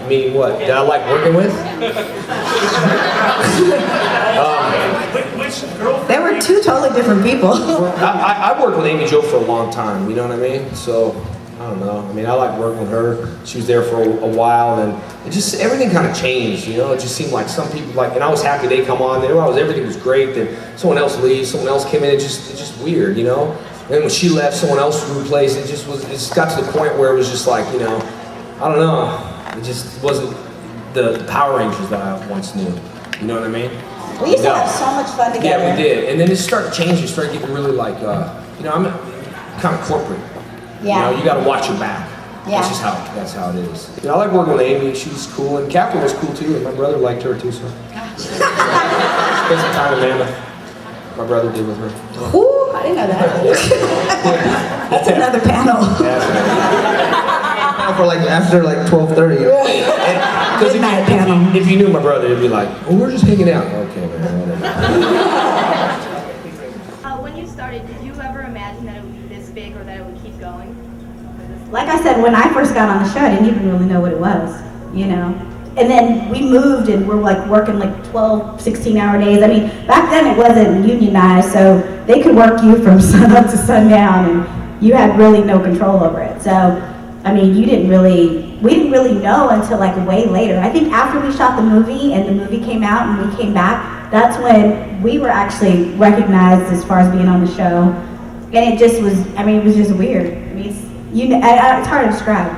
Meaning what? Did I like working with? They were two totally different people. I worked with Amy Jo for a long time, you know what I mean? So, I don't know. I mean, I like working with her. She was there for a while, and it just, everything kind of changed, you know? It just seemed like some people, like, and I was happy they come on. They knew everything was great. Then someone else leaves, someone else came in. It's just weird, you know? And then when she left, someone else replaced. It just got to the point where it was just like, you know, I don't know. It just wasn't the Power Rangers that I once knew. You know what I mean? We used to have so much fun together. Yeah, we did. And then it started changing. It started getting really like, you know, I'm kind of corporate. Yeah. You know, you got to watch your back. Yeah. That's how it is. You know, I like working with Amy. She's cool, and Catherine was cool too, and my brother liked her too. So spent some time with Amanda. My brother did with her. Ooh, I didn't know that. That's another panel. For like after like 12:30. Because if you knew my brother, you'd be like, "Oh, we're just hanging out." Okay, man. When you started, did you ever imagine that it would be this big or that it would keep going? Like I said, when I first got on the show, I didn't even really know what it was, you know. And then we moved and we're like working like 12, 16-hour days. I mean, back then it wasn't unionized, so they could work you from sun up to sundown, and you had really no control over it. So, I mean, we didn't really know until like way later. I think after we shot the movie and the movie came out and we came back, that's when we were actually recognized as far as being on the show. And it just was, I mean, it was just weird. I mean, it's hard to describe.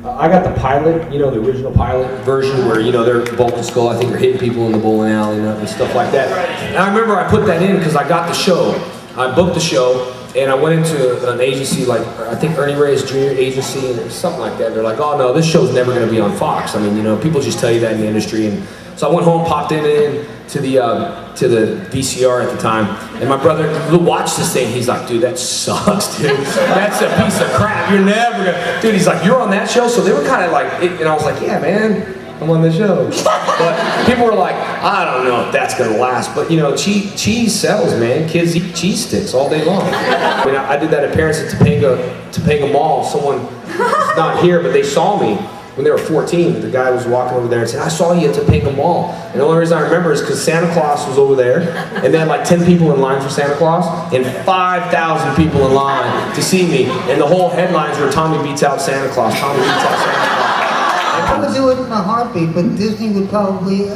I got the pilot, you know, the original pilot version where, you know, they're Vulcan Skull, I think they're hitting people in the bowling alley, you know, and stuff like that. And I remember I put that in because I got the show. I booked the show, and I went into an agency like, I think Ernie Reyes Jr. agency, and something like that. They're like, "Oh no, this show's never going to be on Fox." I mean, you know, people just tell you that in the industry. And so I went home, popped it in to the VCR at the time, and my brother watched this thing. He's like, "Dude, that sucks, dude. That's a piece of crap. You're never gonna." Dude, he's like, "You're on that show?" So they were kind of like, and I was like, "Yeah, man, I'm on the show." But people were like, "I don't know if that's gonna last." But you know, cheese sells, man. Kids eat cheese sticks all day long. I mean, I did that appearance at Topanga Mall. Someone not here, but they saw me when they were 14. The guy was walking over there and said, "I saw you at Topanga Mall." And the only reason I remember is because Santa Claus was over there, and they had like 10 people in line for Santa Claus, and 5,000 people in line to see me. And the whole headlines were "Tommy beats out Santa Claus. Tommy beats out Santa Claus." I would do it in a heartbeat, but Disney would probably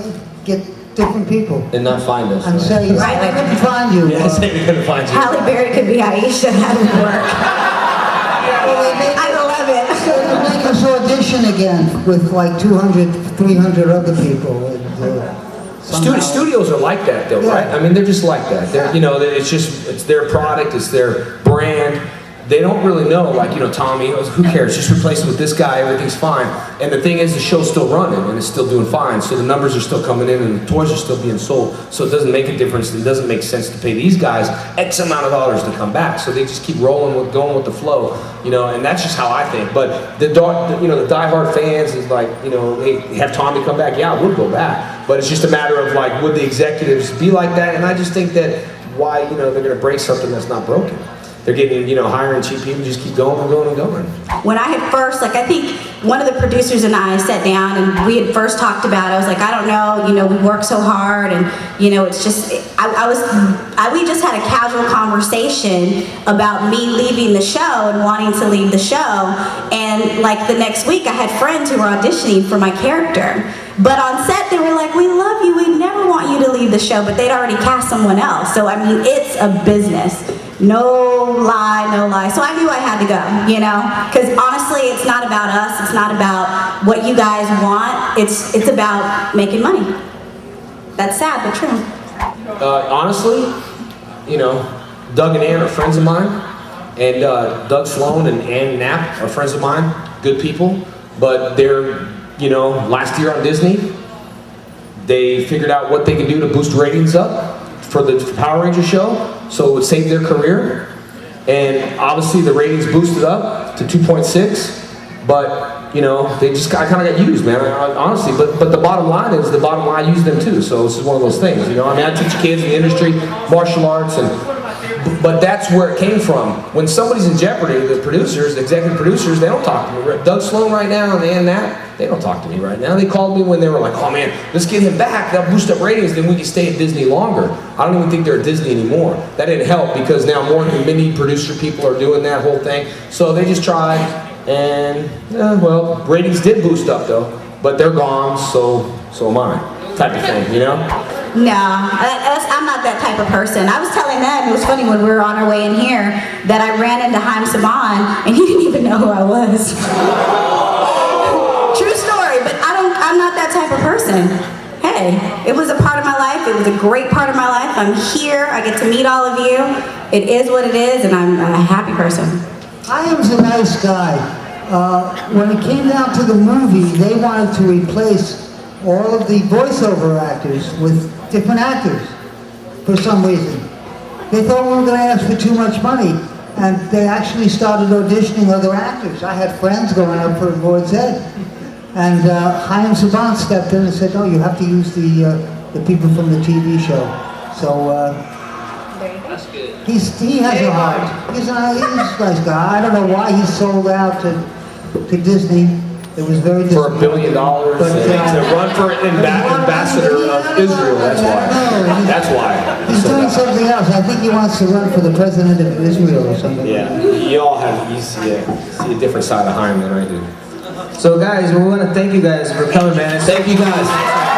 get different people And not find us. and say, Right, I couldn't find you. Yeah, say we couldn't find you. Halle Berry could be Aisha, that would work. I love it. They make us audition again with like 200, 300 other people. And, Studios are like that though, Yeah. right? I mean, they're just like that. They're, you know, it's their product, it's their brand. They don't really know, like, you know, Tommy, who cares? Just replace it with this guy, everything's fine. And the thing is, the show's still running and it's still doing fine. So the numbers are still coming in and the toys are still being sold. So it doesn't make a difference. It doesn't make sense to pay these guys X amount of dollars to come back. So they just keep going with the flow, you know, and that's just how I think. But the diehard fans is like, you know, they have Tommy come back. Yeah, we'll go back. But it's just a matter of like, would the executives be like that? And I just think that why, you know, they're going to break something that's not broken. They're getting, you know, hiring cheap people, just keep going and going and going. When I had first, like, I think one of the producers and I sat down and we had first talked about it. I was like, I don't know, you know, we work so hard and, you know, it's just, we just had a casual conversation about me leaving the show and wanting to leave the show. And like the next week I had friends who were auditioning for my character. But on set they were like, "We love you, we never want you to leave the show," but they'd already cast someone else. So I mean, it's a business. No lie. So I knew I had to go, you know? Because honestly, it's not about us, it's not about what you guys want, it's about making money. That's sad, but true. Honestly, you know, Doug and Ann are friends of mine, and Doug Sloan and Ann Knapp are friends of mine, good people, but they're, you know, last year on Disney, they figured out what they can do to boost ratings up for the Power Rangers show, so it would save their career. And obviously the ratings boosted up to 2.6, but you know, I kind of got used, man, honestly. But the bottom line is, I use them too. So this is one of those things, you know. I mean, I teach kids in the industry martial arts, and But that's where it came from. When somebody's in jeopardy, the producers, the executive producers, they don't talk to me. Doug Sloan right now and Nat, they don't talk to me right now. They called me when they were like, oh man, let's get him back. That'll boost up ratings, then we can stay at Disney longer. I don't even think they're at Disney anymore. That didn't help because now more mini producer people are doing that whole thing. So they just tried and, well, ratings did boost up though, but they're gone, so am I, type of thing, you know? No, I'm not that type of person. I was telling them, it was funny when we were on our way in here, that I ran into Haim Saban and he didn't even know who I was. True story, but I'm not that type of person. Hey, it was a part of my life. It was a great part of my life. I'm here. I get to meet all of you. It is what it is, and I'm a happy person. Haim's a nice guy. When it came down to the movie, they wanted to replace all of the voiceover actors with different actors for some reason. They thought we were going to ask for too much money, and they actually started auditioning other actors. I had friends going up for Lord's Head, and Haim Saban stepped in and said, "No, you have to use the people from the TV show." So he has a heart. He's a nice guy. I don't know why he sold out to Disney. It was very For $1 billion but, to run for ambassador of Israel. That's why. That's why. He's doing something else. I think he wants to run for the president of Israel or something. Yeah, you see a different side of Haim than I do. So guys, we want to thank you guys for coming, man. Thank you guys.